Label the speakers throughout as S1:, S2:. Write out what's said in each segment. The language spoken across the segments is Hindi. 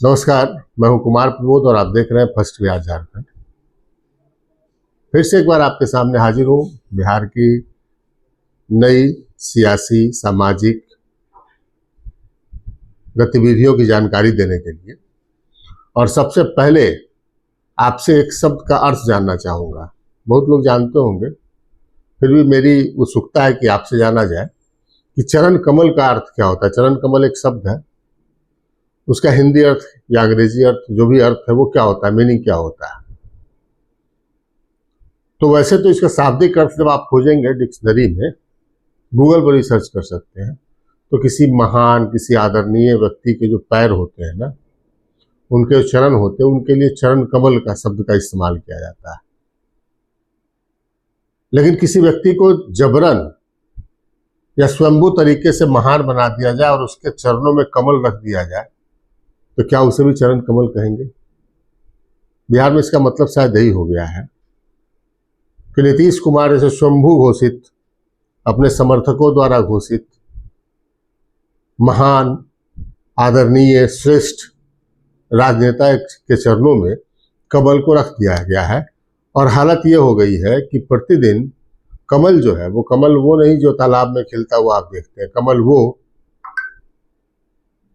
S1: नमस्कार। मैं हूं कुमार प्रमोद और आप देख रहे हैं फर्स्ट बिहार झारखंड। फिर से एक बार आपके सामने हाजिर हूं बिहार की नई सियासी सामाजिक गतिविधियों की जानकारी देने के लिए। और सबसे पहले आपसे एक शब्द का अर्थ जानना चाहूँगा। बहुत लोग जानते होंगे, फिर भी मेरी उत्सुकता है कि आपसे जाना जाए कि चरण कमल का अर्थ क्या होता है। चरण कमल एक शब्द है, उसका हिंदी अर्थ या अंग्रेजी अर्थ जो भी अर्थ है वो क्या होता है, मीनिंग क्या होता है। तो वैसे तो इसका शाब्दिक अर्थ जब आप खोजेंगे डिक्शनरी में, गूगल पर भी सर्च कर सकते हैं, तो किसी महान किसी आदरणीय व्यक्ति के जो पैर होते हैं ना, उनके चरण होते हैं, उनके लिए चरण कमल का शब्द का इस्तेमाल किया जाता है। लेकिन किसी व्यक्ति को जबरन या स्वयंभू तरीके से महान बना दिया जाए और उसके चरणों में कमल रख दिया जाए तो क्या उसे भी चरण कमल कहेंगे? बिहार में इसका मतलब शायद यही हो गया है कि नीतीश कुमार जैसे स्वयंभू घोषित, अपने समर्थकों द्वारा घोषित महान आदरणीय श्रेष्ठ राजनेता के चरणों में कमल को रख दिया गया है। और हालत ये हो गई है कि प्रतिदिन कमल जो है वो कमल वो नहीं जो तालाब में खिलता हुआ आप देखते हैं। कमल वो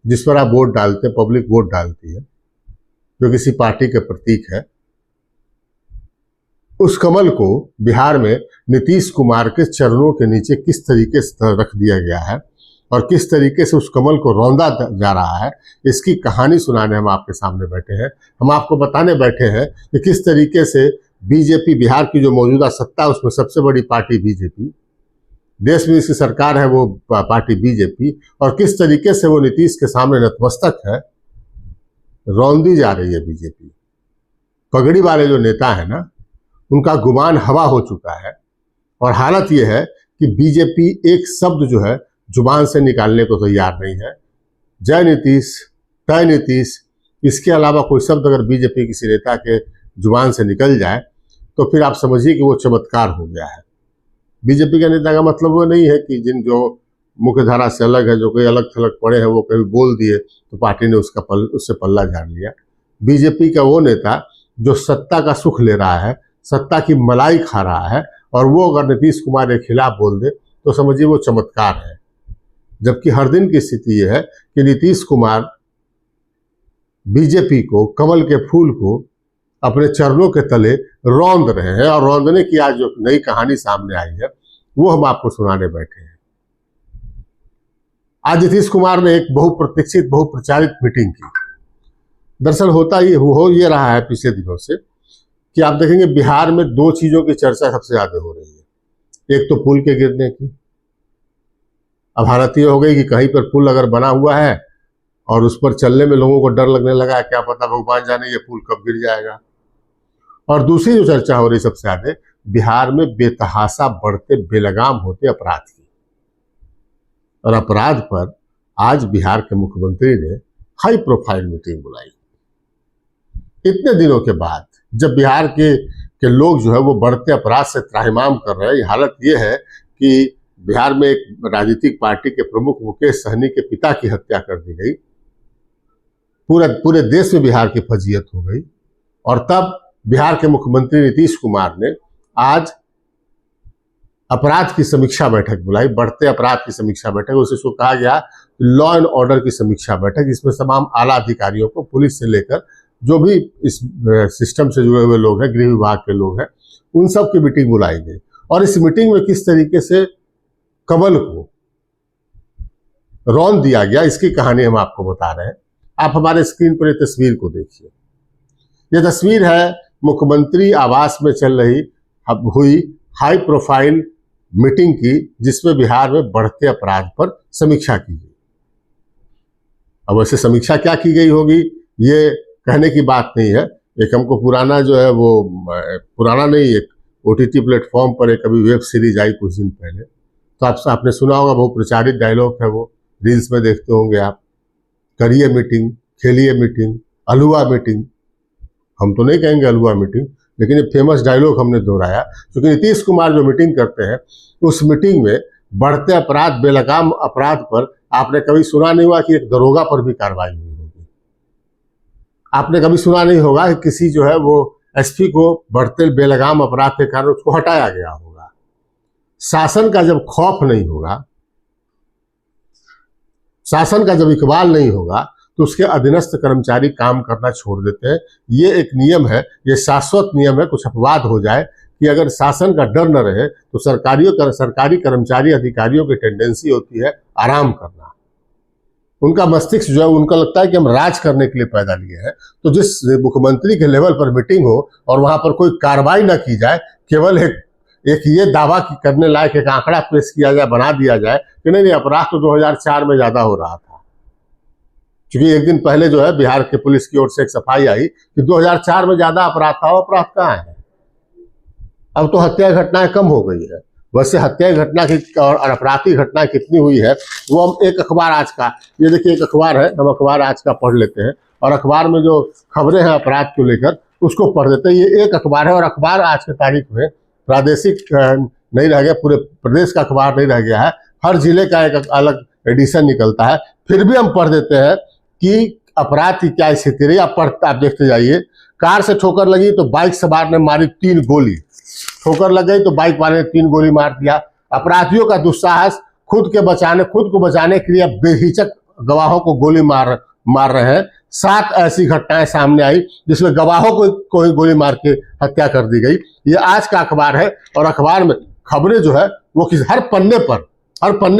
S1: जिस पर आप वोट डालते हैं, पब्लिक वोट डालती है, जो किसी पार्टी के प्रतीक है। उस कमल को बिहार में नीतीश कुमार के चरणों के नीचे किस तरीके से रख दिया गया है और किस तरीके से उस कमल को रौंदा जा रहा है, इसकी कहानी सुनाने हम आपके सामने बैठे हैं। हम आपको बताने बैठे हैं कि किस तरीके से बीजेपी, बिहार की जो मौजूदा सत्ता है उसमें सबसे बड़ी पार्टी बीजेपी, देश में इसकी सरकार है वो पार्टी बीजेपी, और किस तरीके से वो नीतीश के सामने नतमस्तक है, रौंदी जा रही है बीजेपी। पगड़ी वाले जो नेता है ना, उनका गुमान हवा हो चुका है। और हालत यह है कि बीजेपी एक शब्द जो है जुबान से निकालने को तैयार नहीं है। जय नीतीश, तय नीतीश, इसके अलावा कोई शब्द अगर बीजेपी किसी नेता के जुबान से निकल जाए तो फिर आप समझिए कि वो चमत्कार हो गया है। बीजेपी के नेता का मतलब वो नहीं है कि जिन जो मुख्य धारा से अलग है, जो कोई अलग थलग पड़े हैं, वो कभी बोल दिए तो पार्टी ने उससे पल्ला झाड़ लिया। बीजेपी का वो नेता जो सत्ता का सुख ले रहा है, सत्ता की मलाई खा रहा है, और वो अगर नीतीश कुमार के खिलाफ बोल दे तो समझिए वो चमत्कार है। जबकि हर दिन की स्थिति यह है कि नीतीश कुमार बीजेपी को, कमल के फूल को अपने चरणों के तले रौंद रहे हैं। और रौंदने की आज जो नई कहानी सामने आई है वो हम आपको सुनाने बैठे हैं। आज नीतीश कुमार ने एक बहुप्रतीक्षित, बहुप्रचारित मीटिंग की। दरअसल होता ही हो ये रहा है पिछले दिनों से कि आप देखेंगे बिहार में दो चीजों की चर्चा सबसे ज्यादा हो रही है। एक तो पुल के गिरने की। अब हालत ये हो गई कि कहीं पर पुल अगर बना हुआ है और उस पर चलने में लोगों को डर लगने लगा है, क्या पता भगवान जाने ये पुल कब गिर जाएगा। और दूसरी जो चर्चा हो रही सबसे ज्यादा, बिहार में बेतहाशा बढ़ते, बेलगाम होते अपराध की। और अपराध पर आज बिहार के मुख्यमंत्री ने हाई प्रोफाइल मीटिंग बुलाई। इतने दिनों के बाद जब बिहार के लोग जो है वो बढ़ते अपराध से त्राहिमाम कर रहे हैं। हालत ये है कि बिहार में एक राजनीतिक पार्टी के प्रमुख मुकेश सहनी के पिता की हत्या कर दी गई। पूरे देश में बिहार की फजीयत हो गई। और तब बिहार के मुख्यमंत्री नीतीश कुमार ने आज अपराध की समीक्षा बैठक बुलाई, बढ़ते अपराध की समीक्षा बैठक। उसको कहा गया लॉ एंड ऑर्डर की समीक्षा बैठक, जिसमें तमाम आला अधिकारियों को, पुलिस से लेकर जो भी इस सिस्टम से जुड़े हुए लोग हैं, गृह विभाग के लोग हैं, उन सब की मीटिंग बुलाई गई। और इस मीटिंग में किस तरीके से कमल को रौंद दिया गया, इसकी कहानी हम आपको बता रहे हैं। आप हमारे स्क्रीन पर ये तस्वीर को देखिए। यह तस्वीर है मुख्यमंत्री आवास में चल रही हुई हाई प्रोफाइल मीटिंग की, जिसमें बिहार में बढ़ते अपराध पर समीक्षा की गई। अब वैसे समीक्षा क्या की गई होगी ये कहने की बात नहीं है। एक हमको पुराना जो है वो, पुराना नहीं, एक OTT प्लेटफॉर्म पर एक अभी वेब सीरीज आई कुछ दिन पहले, तो आपने सुना होगा, बहुत प्रचारित डायलॉग है वो, रील्स में देखते होंगे आप। करिए मीटिंग, खेलिए मीटिंग, अलुआ मीटिंग। हम तो नहीं कहेंगे अलुआ मीटिंग, लेकिन ये फेमस डायलॉग हमने दोहराया क्योंकि नीतीश कुमार जो मीटिंग करते हैं उस मीटिंग में बढ़ते अपराध, बेलगाम अपराध पर आपने कभी सुना नहीं हुआ कि एक दरोगा पर भी कार्रवाई हुई होगी। आपने कभी सुना नहीं होगा कि किसी जो है वो एसपी को बढ़ते बेलगाम अपराध के कारण उसको हटाया गया होगा। शासन का जब खौफ नहीं होगा, शासन का जब इकबाल नहीं होगा, तो उसके अधीनस्थ कर्मचारी काम करना छोड़ देते हैं। ये एक नियम है, ये शाश्वत नियम है। कुछ अपवाद हो जाए कि अगर शासन का डर न रहे तो सरकारी कर्मचारी अधिकारियों की टेंडेंसी होती है आराम करना। उनका मस्तिष्क जो है, उनका लगता है कि हम राज करने के लिए पैदा लिए हैं। तो जिस मुख्यमंत्री के लेवल पर मीटिंग हो और वहां पर कोई कार्रवाई न की जाए, केवल एक ये दावा करने लायक एक आंकड़ा पेश किया जाए, बना दिया जाए कि नहीं अपराध तो 2004 में ज्यादा हो रहा था। क्योंकि एक दिन पहले जो है बिहार के पुलिस की ओर से एक सफाई आई कि 2004 में ज्यादा अपराध था। अपराध कहाँ है? अब तो हत्या घटनाएं कम हो गई है। वैसे हत्या घटना की और अपराधी घटनाएं कितनी हुई है वो हम एक अखबार आज का, ये देखिए एक अखबार है, हम अखबार आज का पढ़ लेते हैं और अखबार में जो खबरें हैं अपराध को लेकर उसको पढ़ देते हैं। ये एक अखबार है और अखबार आज के तारीख में प्रादेशिक नहीं रह गया, पूरे प्रदेश का अखबार नहीं रह गया है, हर जिले का एक अलग एडिशन निकलता है। फिर भी हम पढ़ देते हैं कि अपराध की क्या स्थिति रही। आप देखते जाइए। कार से ठोकर लगी तो बाइक सवार ने मारी 3 गोली, ठोकर लग गई तो बाइक वाले ने 3 गोली मार दिया। अपराधियों का दुस्साहस, खुद को बचाने के लिए बेहिचक गवाहों को गोली मार रहे हैं। 7 ऐसी घटनाएं सामने आई जिसमें गवाहों को ही गोली मार के हत्या कर दी गई। ये आज का अखबार है और अखबार में खबरें जो है वो हर पन्ने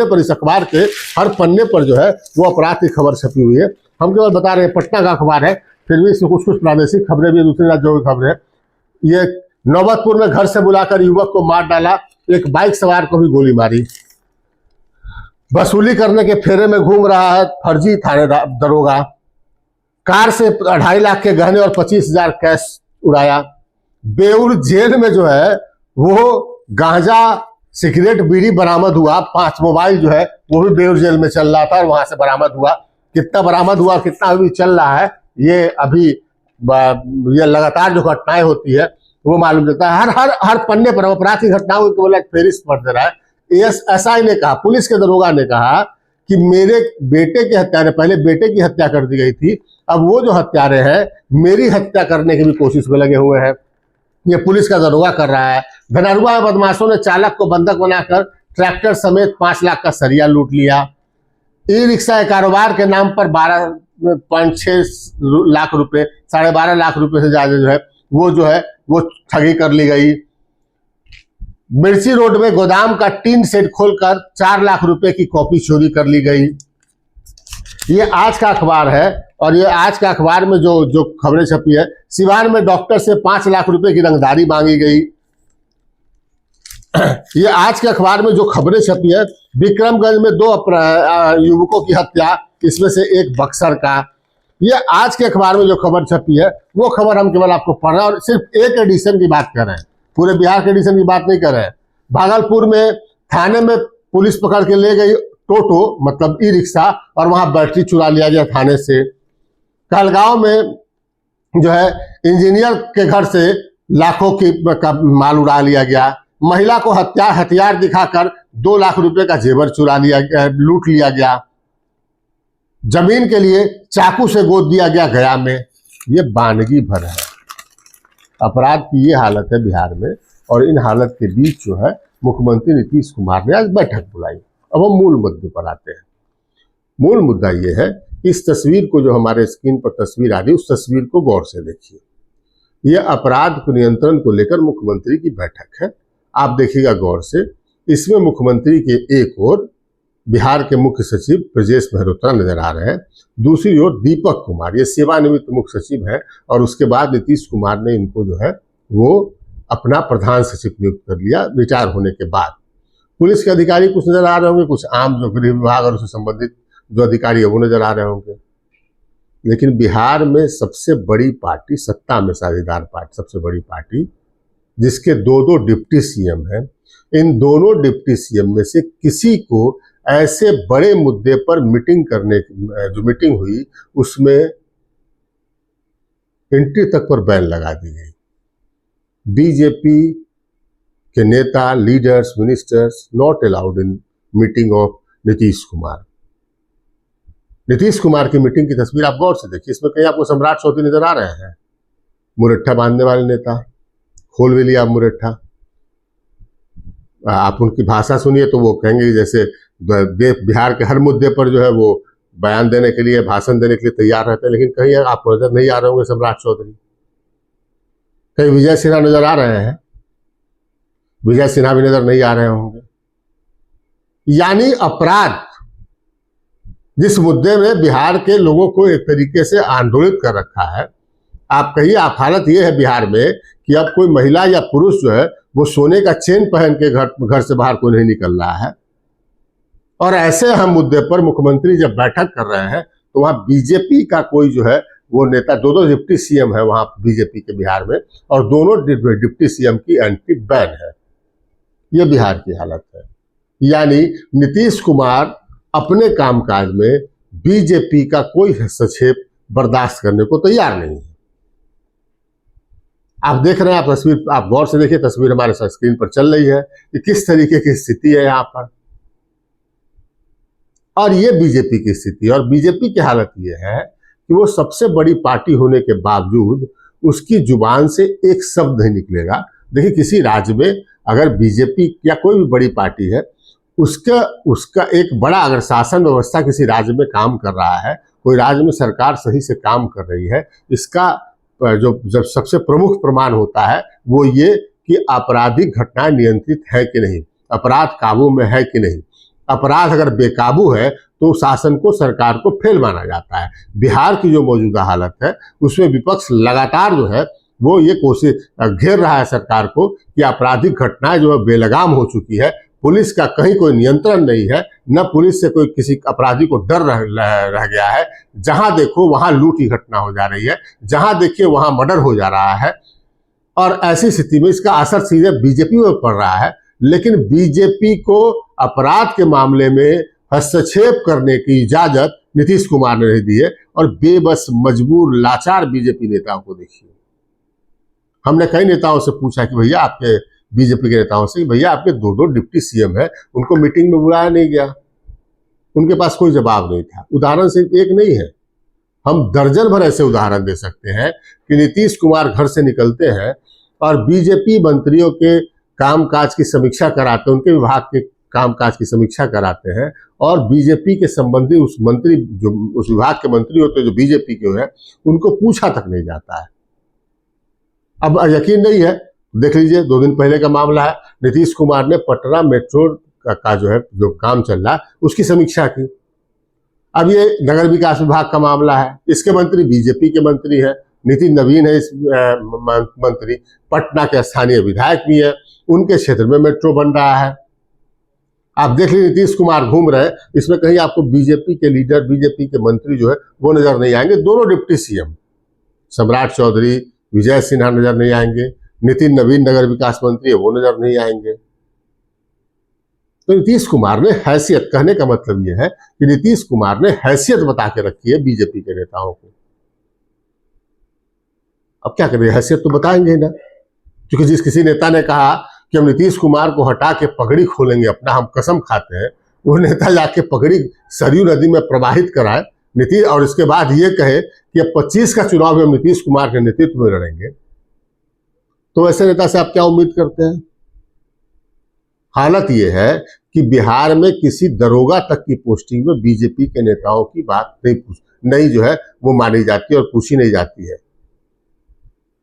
S1: पर इस अखबार के हर पन्ने पर जो है वो अपराध की खबर छपी हुई है। हम केवल बता रहे हैं पटना का अखबार है, फिर भी इसमें कुछ प्रादेशिक खबरें भी, दूसरे राज्यों की खबरें। ये नौबतपुर में घर से बुलाकर युवक को मार डाला, एक बाइक सवार को भी गोली मारी। वसूली करने के फेरे में घूम रहा है फर्जी थानेदार दरोगा, कार से 2.5 लाख के गहने और 25,000 कैश उड़ाया। बेउर जेल में जो है वो गांजा, सिगरेट, बीड़ी बरामद हुआ। 5 मोबाइल जो है वो भी बेउर जेल में चल रहा था और वहां से बरामद हुआ। कितना बरामद हुआ, कितना अभी चल रहा है, ये अभी ये लगातार जो घटनाएं होती है वो मालूम चलता है। हर पन्ने पर अपराध की घटनाओं को एक फेरिस्त पढ़ दे रहा है। एसआई ने कहा, पुलिस के दरोगा ने कहा कि मेरे बेटे के हत्यारे, पहले बेटे की हत्या कर दी गई थी, अब वो जो हत्यारे हैं मेरी हत्या करने की भी कोशिश में लगे हुए हैं। ये पुलिस का दरोगा कर रहा है। धनरुआ में बदमाशों ने चालक को बंधक बनाकर ट्रैक्टर समेत 5 लाख का सरिया लूट लिया। ई रिक्शा कारोबार के नाम पर 12.6 लाख रुपए, 12.5 लाख रुपए से ज्यादा जो है वो ठगी कर ली गई। मिर्ची रोड में गोदाम का टीन सेट खोलकर 4 लाख रुपए की कॉपी चोरी कर ली गई। ये आज का अखबार है और ये आज का अखबार में जो खबरें छपी है। सिवान में डॉक्टर से 5 लाख रुपए की रंगदारी मांगी गई। ये आज के अखबार में जो खबरें छपी है, विक्रमगंज में 2 युवकों की हत्या, इसमें से एक बक्सर का। ये आज के अखबार में जो खबर छपी है वो खबर हम केवल आपको पढ़ रहे हैं और सिर्फ एक एडिशन की बात कर रहे हैं, पूरे बिहार के एडिशन की बात नहीं कर रहे हैं। भागलपुर में थाने में पुलिस पकड़ के ले गई टोटो, मतलब ई रिक्शा, और वहां बैटरी चुरा लिया गया थाने से। कहलगांव में जो है इंजीनियर के घर से लाखों का माल उड़ा लिया गया। महिला को हथियार दिखाकर 2 लाख रुपए का जेवर लूट लिया गया। जमीन के लिए चाकू से गोद दिया गया गया में। ये बानगी भर है। अपराध की ये हालत है बिहार में और इन हालत के बीच जो है मुख्यमंत्री नीतीश कुमार ने आज बैठक बुलाई। अब हम मूल मुद्दे पर आते हैं। मूल मुद्दा ये है, इस तस्वीर को, जो हमारे स्क्रीन पर तस्वीर आ रही है, उस तस्वीर को गौर से देखिए। यह अपराध को नियंत्रण को लेकर मुख्यमंत्री की बैठक है। आप देखिएगा गौर से। इसमें मुख्यमंत्री के एक ओर बिहार के मुख्य सचिव ब्रजेश मेहरोत्रा नजर आ रहे हैं, दूसरी ओर दीपक कुमार, ये सेवानिवृत्त मुख्य सचिव है, और उसके बाद नीतीश कुमार ने इनको जो है वो अपना प्रधान सचिव नियुक्त कर लिया रिटायर होने के बाद। पुलिस के अधिकारी कुछ नजर आ रहे होंगे, कुछ आम जो गृह विभाग और उससे संबंधित जो अधिकारी है वो नजर आ रहे होंगे। लेकिन बिहार में सबसे बड़ी पार्टी, सत्ता में साझेदार पार्टी, सबसे बड़ी पार्टी, जिसके 2 डिप्टी सीएम हैं, इन दोनों डिप्टी सीएम में से किसी को ऐसे बड़े मुद्दे पर जो मीटिंग हुई उसमें एंट्री तक पर बैन लगा दी गई। बीजेपी के नेता, leaders, ministers not allowed in meeting of Nitish Kumar. Nitish Kumar की मीटिंग की तस्वीर आप गौर से देखिए, इसमें कहीं आपको सम्राट चौधरी नजर आ रहे हैं? मुरट्ठा बांधने वाले नेता, खोल भी लिया मुरट्ठा। आप उनकी भाषा सुनिए तो वो कहेंगे जैसे बिहार के हर मुद्दे पर जो है वो बयान देने के लिए, भाषण देने के लिए तैयार रहते हैं, लेकिन कहीं आपको नजर नहीं आ रहे होंगे सम्राट चौधरी। कहीं विजय सिन्हा नजर आ रहे हैं? विजय सिन्हा भी नजर नहीं आ रहे होंगे। यानी अपराध, जिस मुद्दे में बिहार के लोगों को एक तरीके से आंदोलित कर रखा है, आप कहिए, आप हालत ये है बिहार में कि अब कोई महिला या पुरुष जो है वो सोने का चेन पहन के घर से बाहर कोई नहीं निकल रहा है। और ऐसे हम मुद्दे पर मुख्यमंत्री जब बैठक कर रहे हैं तो वहां बीजेपी का कोई जो है वो नेता, दो डिप्टी सीएम है वहां बीजेपी के बिहार में, और दोनों डिप्टी सीएम की एंट्री बैन है। ये बिहार की हालत है। यानी नीतीश कुमार अपने कामकाज में बीजेपी का कोई हस्तक्षेप बर्दाश्त करने को तैयार नहीं है। आप देख रहे हैं, आप तस्वीर आप गौर से देखिए, तस्वीर हमारे स्क्रीन पर चल रही है कि किस तरीके की स्थिति है यहां पर। और ये बीजेपी की स्थिति, और बीजेपी की हालत ये है कि वो सबसे बड़ी पार्टी होने के बावजूद उसकी जुबान से एक शब्द नहीं निकलेगा। देखिए, किसी राज्य में अगर बीजेपी या कोई भी बड़ी पार्टी है, उसका एक बड़ा अगर शासन व्यवस्था किसी राज्य में काम कर रहा है, कोई राज्य में सरकार सही से काम कर रही है, इसका जो जब सबसे प्रमुख प्रमाण होता है वो ये कि आपराधिक घटनाएं नियंत्रित है कि नहीं, अपराध काबू में है कि नहीं। अपराध अगर बेकाबू है तो शासन को, सरकार को फेल माना जाता है। बिहार की जो मौजूदा हालत है उसमें विपक्ष लगातार जो है वो ये कोशिश घेर रहा है सरकार को कि आपराधिक घटनाएं जो है बेलगाम हो चुकी है, पुलिस का कहीं कोई नियंत्रण नहीं है, न पुलिस से कोई किसी अपराधी को डर रह गया है। जहां देखो वहां लूट की घटना हो जा रही है, जहां देखिए वहां मर्डर हो जा रहा है। और ऐसी स्थिति में इसका असर सीधे बीजेपी पर पड़ रहा है। लेकिन बीजेपी को अपराध के मामले में हस्तक्षेप करने की इजाजत नीतीश कुमार ने नहीं दी है। और बेबस, मजबूर, लाचार बीजेपी नेताओं को देखिए। हमने कई नेताओं से पूछा कि भैया, आपके बीजेपी के नेताओं से, भैया आपके दो डिप्टी सीएम है, उनको मीटिंग में बुलाया नहीं गया। उनके पास कोई जवाब नहीं था। उदाहरण सिर्फ एक नहीं है, हम दर्जन भर ऐसे उदाहरण दे सकते हैं कि नीतीश कुमार घर से निकलते हैं और बीजेपी मंत्रियों के कामकाज की समीक्षा कराते हैं, उनके विभाग के कामकाज की समीक्षा कराते हैं, और बीजेपी के संबंधी उस मंत्री, जो उस विभाग के मंत्री होते हैं जो बीजेपी के हैं, उनको पूछा तक नहीं जाता है। अब यकीन नहीं है, देख लीजिए, 2 दिन पहले का मामला है, नीतीश कुमार ने पटना मेट्रो का जो काम चल रहा है उसकी समीक्षा की। अब ये नगर विकास विभाग का मामला है, इसके मंत्री बीजेपी के मंत्री हैं, नितिन नवीन है इस मंत्री, पटना के स्थानीय विधायक भी है, उनके क्षेत्र में मेट्रो बन रहा है। आप देख लीजिए, नीतीश कुमार घूम रहे हैं, इसमें कहीं आपको बीजेपी के लीडर, बीजेपी के मंत्री जो है वो नजर नहीं आएंगे। दोनों डिप्टी सीएम सम्राट चौधरी, विजय सिन्हा नजर नहीं आएंगे, नितिन नवीन नगर विकास मंत्री है वो नजर नहीं आएंगे। तो नीतीश कुमार ने हैसियत, कहने का मतलब यह है कि नीतीश कुमार ने हैसियत बता के रखी है बीजेपी के नेताओं को। अब क्या करें, हैसियत तो बताएंगे ना, क्योंकि जिस किसी नेता ने कहा कि हम नीतीश कुमार को हटा के पगड़ी खोलेंगे अपना, हम कसम खाते हैं, वो नेता जाके पगड़ी सरयू नदी में प्रवाहित कराए नीतीश, और इसके बाद ये कहे कि अब 25 का चुनाव में हम नीतीश कुमार के नेतृत्व में लड़ेंगे, तो ऐसे नेता से आप क्या उम्मीद करते हैं? हालत यह है कि बिहार में किसी दरोगा तक की पोस्टिंग में बीजेपी के नेताओं की बात नहीं जो है वो मानी जाती है और पूछी नहीं जाती है।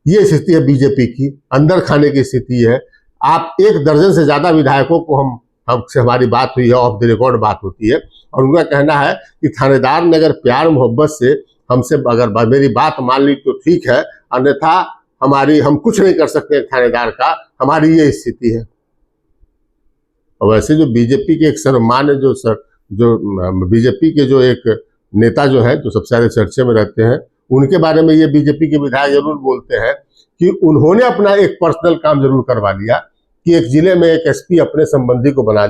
S1: ये स्थिति है बीजेपी की, अंदर खाने की स्थिति है। आप 1 दर्जन से ज्यादा विधायकों को हमसे हमारी बात हुई है, ऑफ द रिकॉर्ड बात होती है, और उनका कहना है कि थानेदार ने अगर प्यार मोहब्बत से हमसे अगर मेरी बात मान ली तो ठीक है, अन्यथा हम कुछ नहीं कर सकते थानेदार का, हमारी ये स्थिति है। और वैसे जो बीजेपी के एक सर्वमान्य जो बीजेपी के जो एक नेता जो है, जो सबसे ज्यादा चर्चे में रहते हैं, उनके बारे में ये बीजेपी के विधायक जरूर बोलते हैं कि उन्होंने अपना एक पर्सनल काम जरूर करवा लिया कि एक जिले में एक एसपी अपने संबंधी को बनवा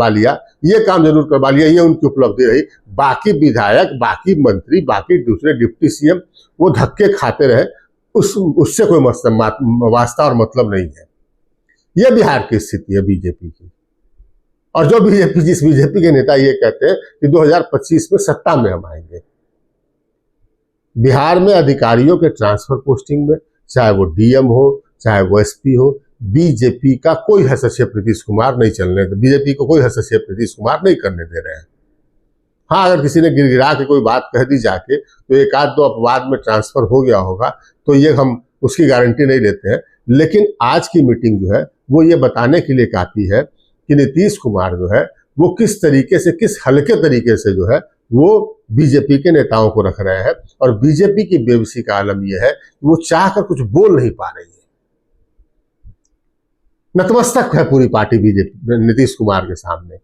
S1: लिया, ये काम जरूर करवा लिया, ये उनकी उपलब्धि रही। बाकी विधायक, बाकी मंत्री, बाकी दूसरे डिप्टी सीएम वो धक्के खाते रहे, उससे कोई वास्ता और मतलब नहीं है। ये बिहार की स्थिति है बीजेपी की। और जो बीजेपी, जिस बीजेपी के नेता ये कहते हैं कि 2025 में सत्ता में हम आएंगे। बिहार में अधिकारियों के ट्रांसफर पोस्टिंग में, चाहे वो डीएम हो चाहे वो एसपी हो, बीजेपी का कोई हस्तक्षेप नीतीश कुमार नहीं चलने दे, बीजेपी को कोई हस्तक्षेप नीतीश कुमार नहीं करने दे रहे हैं। हाँ, अगर किसी ने गिरगिरा के कोई बात कह दी जाके तो एक आध दो अपवाद में ट्रांसफर हो गया होगा, तो ये हम उसकी गारंटी नहीं लेते हैं। लेकिन आज की मीटिंग जो है वो ये बताने के लिए काफी है कि नीतीश कुमार जो है वो किस तरीके से, किस हल्के तरीके से जो है वो बीजेपी के नेताओं को रख रहे हैं। और बीजेपी की बेबसी का आलम यह है कि वो चाहकर कुछ बोल नहीं पा रही है। नतमस्तक है पूरी पार्टी बीजेपी नीतीश कुमार के सामने।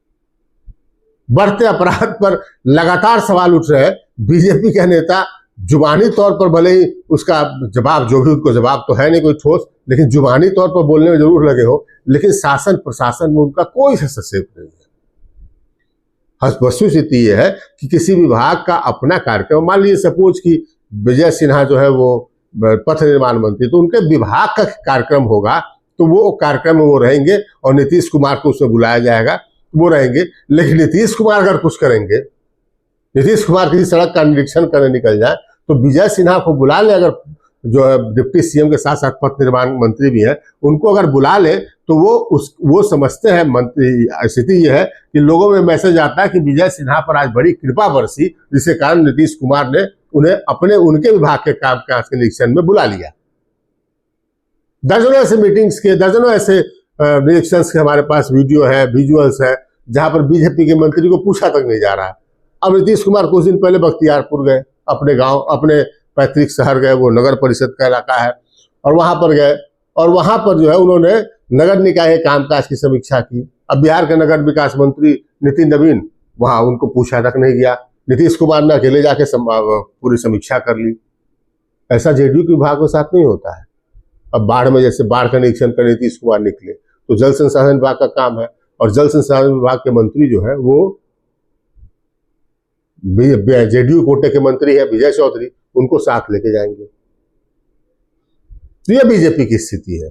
S1: बढ़ते अपराध पर लगातार सवाल उठ रहे हैं। बीजेपी के नेता जुबानी तौर पर भले ही उसका जवाब, जो भी उनको जवाब तो है नहीं कोई ठोस, लेकिन जुबानी तौर पर बोलने में जरूर लगे हो, लेकिन शासन प्रशासन में उनका कोई हस्तक्षेप नहीं है। वस्तुस्थिति यह है कि किसी विभाग का अपना कार्यक्रम, मान लीजिए सपोज कि विजय सिन्हा जो है वो पथ निर्माण मंत्री, तो उनके विभाग का कार्यक्रम होगा तो वो कार्यक्रम में वो रहेंगे और नीतीश कुमार को उसमें बुलाया जाएगा, वो रहेंगे। लेकिन नीतीश कुमार अगर कुछ करेंगे, नीतीश कुमार किसी सड़क का निरीक्षण करने निकल जाए तो विजय सिन्हा को बुला ले, अगर जो है डिप्टी सीएम के साथ साथ पथ निर्माण मंत्री भी है, उनको अगर बुला ले तो वो समझते हैं, मंत्री स्थिति यह है कि लोगों में मैसेज आता है कि विजय सिन्हा पर आज बड़ी कृपा बरसी, जिसके कारण नीतीश कुमार ने उन्हें उनके विभाग के कामकाज के निरीक्षण में बुला लिया। दर्जनों ऐसे मीटिंग्स के, दर्जनों ऐसे निरीक्षण के हमारे पास वीडियो है, विजुअल्स है, जहां पर बीजेपी के मंत्री को पूछा तक नहीं जा रहा। अब नीतीश कुमार कुछ दिन पहले बख्तियारपुर गए, अपने गांव, अपने पैतृक शहर गए, वो नगर परिषद का इलाका है, और वहां पर गए और वहां पर जो है उन्होंने नगर निकाय कामकाज की समीक्षा की। अब बिहार के नगर विकास मंत्री नितिन नवीन, वहां उनको पूछा तक नहीं गया। नीतीश कुमार ने अकेले जाके पूरी समीक्षा कर ली। ऐसा जेडीयू के विभाग के साथ नहीं होता है। अब बाढ़ में जैसे बाढ़ का निरीक्षण कर नीतीश कुमार निकले तो जल संसाधन विभाग का काम है, और जल संसाधन विभाग के मंत्री जो है वो जेडीयू कोटे के मंत्री है विजय चौधरी, उनको साथ लेके जाएंगे। तो यह बीजेपी की स्थिति है।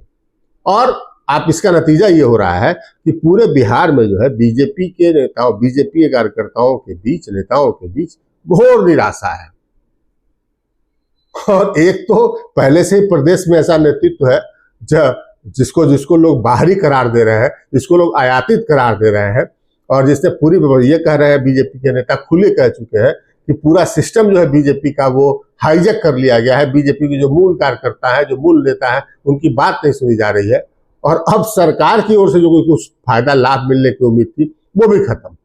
S1: और आप इसका नतीजा ये हो रहा है कि पूरे बिहार में जो है बीजेपी के नेताओं, बीजेपी के कार्यकर्ताओं के बीच, नेताओं के बीच घोर निराशा है। और एक तो पहले से ही प्रदेश में ऐसा नेतृत्व है जिसको लोग बाहरी करार दे रहे हैं, जिसको लोग आयातित करार दे रहे हैं, और जिसने पूरी ये कह रहे हैं, बीजेपी के नेता खुले कह चुके हैं कि पूरा सिस्टम जो है बीजेपी का वो हाईजैक कर लिया गया है। बीजेपी की जो मूल कार्यकर्ता है, जो मूल नेता है, उनकी बात नहीं सुनी जा रही है, और अब सरकार की ओर से जो कोई कुछ फायदा लाभ मिलने की उम्मीद थी वो भी खत्म।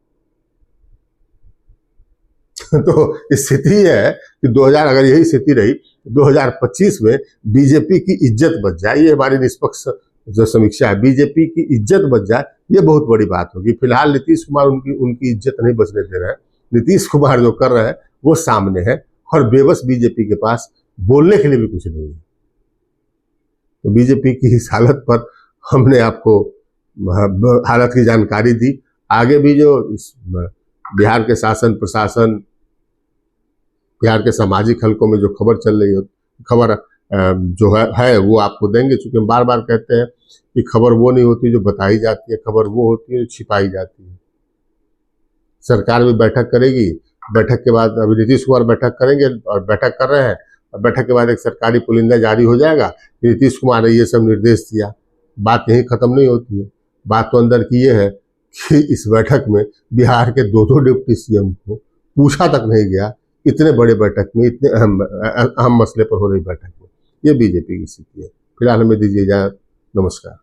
S1: तो स्थिति है कि 2000 अगर यही स्थिति रही 2025 में बीजेपी की इज्जत बच जाए, ये हमारी निष्पक्ष जो समीक्षा है, बीजेपी की इज्जत बच जाए, ये बहुत बड़ी बात होगी। फिलहाल नीतीश कुमार उनकी इज्जत नहीं बचने दे रहे हैं। नीतीश कुमार जो कर रहे हैं वो सामने है, और बेबस बीजेपी के पास बोलने के लिए भी कुछ नहीं है। तो बीजेपी की इस हालत पर हमने आपको हालत की जानकारी दी। आगे भी जो बिहार के शासन प्रशासन, बिहार के सामाजिक हलकों में जो खबर चल रही है, खबर जो है वो आपको देंगे। चूंकि हम बार बार कहते हैं कि खबर वो नहीं होती जो बताई जाती है, खबर वो होती है जो छिपाई जाती है। सरकार भी बैठक करेगी, बैठक के बाद अभी नीतीश कुमार बैठक करेंगे और बैठक कर रहे हैं, और बैठक के बाद एक सरकारी पुलिंदा जारी हो जाएगा, नीतीश कुमार ने ये सब निर्देश दिया। बात यही खत्म नहीं होती है। बात तो अंदर की ये है कि इस बैठक में बिहार के दो डिप्टी सीएम को पूछा तक नहीं गया, इतने बड़े बैठक में, इतने अहम मसले पर हो रही बैठक में। ये बीजेपी की स्थिति है। फिलहाल हमें दीजिए इजाजत। नमस्कार।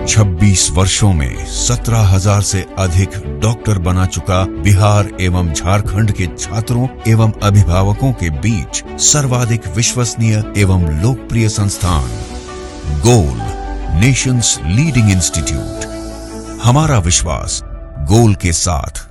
S2: 26 वर्षों में 17,000 से अधिक डॉक्टर बना चुका बिहार एवं झारखंड के छात्रों एवं अभिभावकों के बीच सर्वाधिक विश्वसनीय एवं लोकप्रिय संस्थान गोल, नेशंस लीडिंग इंस्टीट्यूट। हमारा विश्वास गोल के साथ।